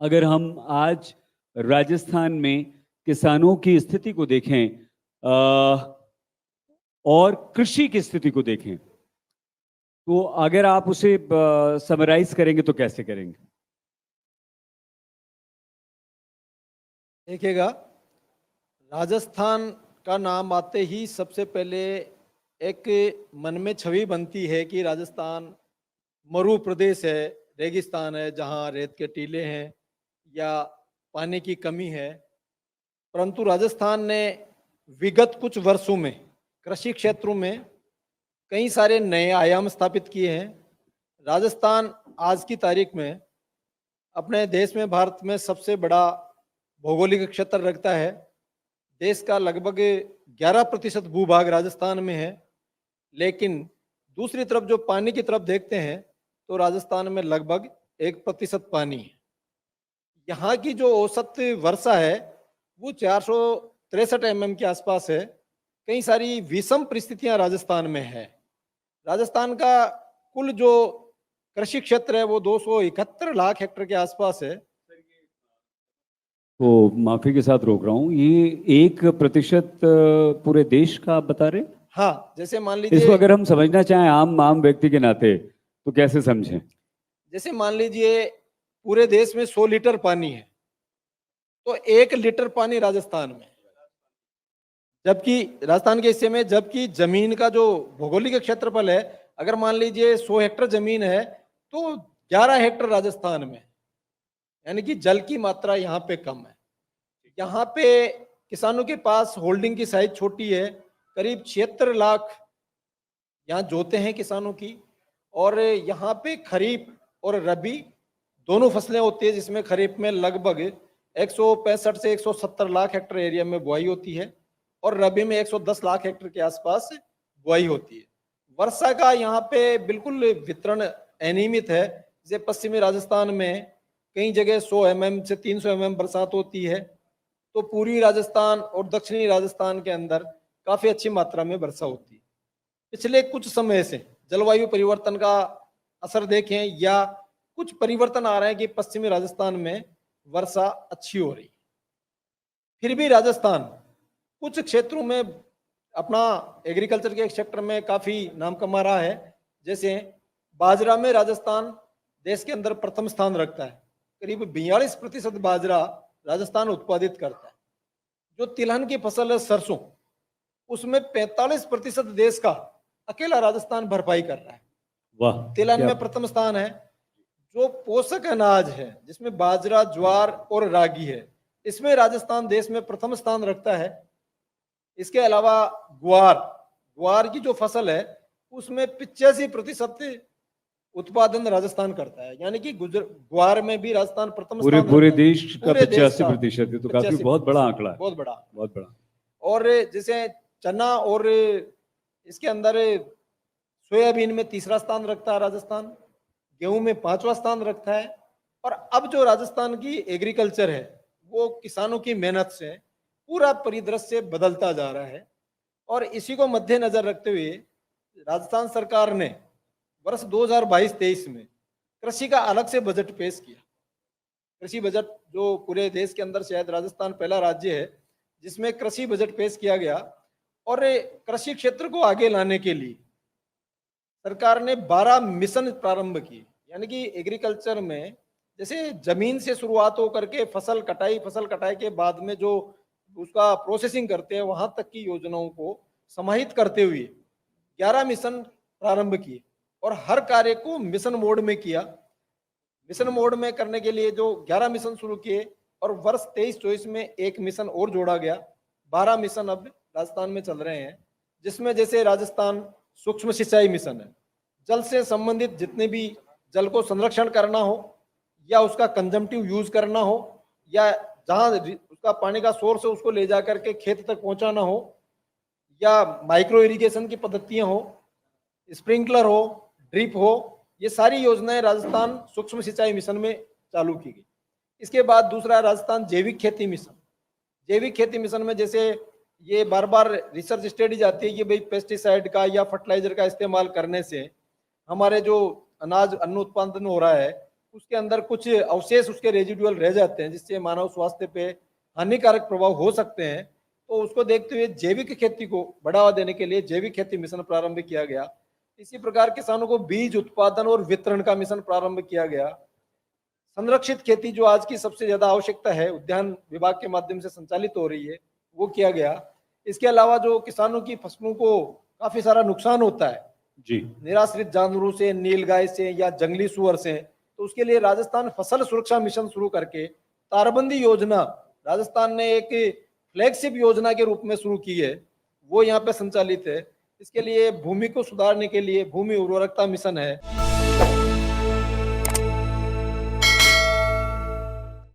अगर हम आज राजस्थान में किसानों की स्थिति को देखें और कृषि की स्थिति को देखें, तो अगर आप उसे समराइज करेंगे तो कैसे करेंगे? देखिएगा, राजस्थान का नाम आते ही सबसे पहले एक मन में छवि बनती है कि राजस्थान मरु प्रदेश है, रेगिस्तान है, जहाँ रेत के टीले हैं या पानी की कमी है। परंतु राजस्थान ने विगत कुछ वर्षों में कृषि क्षेत्रों में कई सारे नए आयाम स्थापित किए हैं। राजस्थान आज की तारीख में अपने देश में, भारत में सबसे बड़ा भौगोलिक क्षेत्र रखता है। देश का लगभग 11% भूभाग राजस्थान में है। लेकिन दूसरी तरफ जो पानी की तरफ देखते हैं तो राजस्थान में लगभग 1% पानी है। यहाँ की जो औसत वर्षा है वो 463 mm के आसपास है। कई सारी विषम परिस्थितियां राजस्थान में है। राजस्थान का कुल जो कृषि क्षेत्र है वो 271 लाख हेक्टेयर के आसपास है। तो माफी के साथ रोक रहा हूं, ये 1% पूरे देश का आप बता रहे हैं? हाँ, जैसे मान इसको लीजिए, अगर हम समझना चाहें आम आम व्यक्ति के नाते तो कैसे समझें? जैसे मान लीजिए पूरे देश में 100 लीटर पानी है तो 1 लीटर पानी राजस्थान में, जबकि राजस्थान के हिस्से में, जबकि जमीन का जो भौगोलिक क्षेत्रफल है, अगर मान लीजिए 100 हेक्टेयर जमीन है तो 11 हेक्टेयर राजस्थान में, यानी कि जल की मात्रा यहाँ पे कम है। यहाँ पे किसानों के पास होल्डिंग की साइज छोटी है, करीब 76 लाख यहाँ जोते हैं किसानों की। और यहाँ पे खरीफ और रबी दोनों फसलें होती है, जिसमें खरीफ में लगभग 165 से 170 लाख हेक्टेयर एरिया में बुआई होती है और रबी में 110 लाख हेक्टेयर के आसपास बुआई होती है। वर्षा का यहाँ पे बिल्कुल वितरण अनियमित है। जैसे पश्चिमी राजस्थान में कई जगह 100 mm से 300 mm बरसात होती है, तो पूर्वी राजस्थान और दक्षिणी राजस्थान के अंदर काफी अच्छी मात्रा में वर्षा होती है। पिछले कुछ समय से जलवायु परिवर्तन का असर देखें या कुछ परिवर्तन आ रहे हैं कि पश्चिमी राजस्थान में वर्षा अच्छी हो रही है। फिर भी राजस्थान कुछ क्षेत्रों में अपना एग्रीकल्चर के सेक्टर में काफी नाम कमा रहा है। जैसे बाजरा में राजस्थान देश के अंदर प्रथम स्थान रखता है। करीब 42% बाजरा राजस्थान उत्पादित करता है। जो तिलहन की फसल है सरसों, उसमें 45% देश का अकेला राजस्थान भरपाई कर रहा है। वाह, तिलहन क्या में प्रथम स्थान है। जो पोषक अनाज है जिसमें बाजरा, ज्वार और रागी है, इसमें राजस्थान देश में प्रथम स्थान रखता है। इसके अलावा ग्वार ग्वार की जो फसल है उसमें 85% उत्पादन राजस्थान करता है, यानी कि ग्वार में भी राजस्थान प्रथम पूरे स्थान पूरे रखता है। देश का पूरे देश का 85% है, तो काफी बहुत बड़ा 85%, आंकड़ा है। बहुत बड़ा। बहुत बड़ा। और जैसे चना और इसके अंदर सोयाबीन में तीसरा स्थान रखता है राजस्थान, गेहूं में 5वां स्थान रखता है। और अब जो राजस्थान की एग्रीकल्चर है वो किसानों की मेहनत से पूरा परिदृश्य बदलता जा रहा है। और इसी को मद्देनजर रखते हुए राजस्थान सरकार ने वर्ष 2022-23 में कृषि का अलग से बजट पेश किया। कृषि बजट जो पूरे देश के अंदर शायद राजस्थान पहला राज्य है जिसमें कृषि बजट पेश किया गया। और कृषि क्षेत्र को आगे लाने के लिए सरकार ने 12 मिशन प्रारंभ किए, यानी कि एग्रीकल्चर में जैसे जमीन से शुरुआत होकर के फसल कटाई के बाद में जो उसका प्रोसेसिंग करते हैं वहां तक की योजनाओं को समाहित करते हुए 11 मिशन प्रारंभ किए और हर कार्य को मिशन मोड में किया। मिशन मोड में करने के लिए जो 11 मिशन शुरू किए और वर्ष 23-24 में एक मिशन और जोड़ा गया। 12 मिशन अब राजस्थान में चल रहे हैं, जिसमें जैसे राजस्थान सूक्ष्म सिंचाई मिशन है। जल से संबंधित जितने भी जल को संरक्षण करना हो या उसका कंजम्पटिव यूज करना हो या जहां उसका पानी का सोर्स है उसको ले जाकर के खेत तक पहुंचाना हो या माइक्रो इरिगेशन की पद्धतियां हो, स्प्रिंकलर हो, ड्रिप हो, ये सारी योजनाएं राजस्थान सूक्ष्म सिंचाई मिशन में चालू की गई। इसके बाद दूसरा राजस्थान जैविक खेती मिशन। जैविक खेती मिशन में जैसे ये बार बार रिसर्च स्टडी आती है कि भाई पेस्टिसाइड का या फर्टिलाइजर का इस्तेमाल करने से हमारे जो अनाज अन्न उत्पादन हो रहा है उसके अंदर कुछ अवशेष उसके रेजिडुअल रह जाते हैं जिससे मानव स्वास्थ्य पे हानिकारक प्रभाव हो सकते हैं। तो उसको देखते हुए जैविक खेती को बढ़ावा देने के लिए जैविक खेती मिशन प्रारंभ किया गया। इसी प्रकार किसानों को बीज उत्पादन और वितरण का मिशन प्रारंभ किया गया। संरक्षित खेती जो आज की सबसे ज्यादा आवश्यकता है, उद्यान विभाग के माध्यम से संचालित हो रही है, वो किया गया। इसके अलावा जो किसानों की फसलों को काफी सारा नुकसान होता है जी निराश्रित जानवरों से, नीलगाय से या जंगली सुअर से, तो उसके लिए राजस्थान फसल सुरक्षा मिशन शुरू करके तारबंदी योजना राजस्थान ने एक फ्लैगशिप योजना के रूप में शुरू की है, वो यहाँ पे संचालित है। इसके लिए भूमि को सुधारने के लिए भूमि उर्वरकता मिशन है।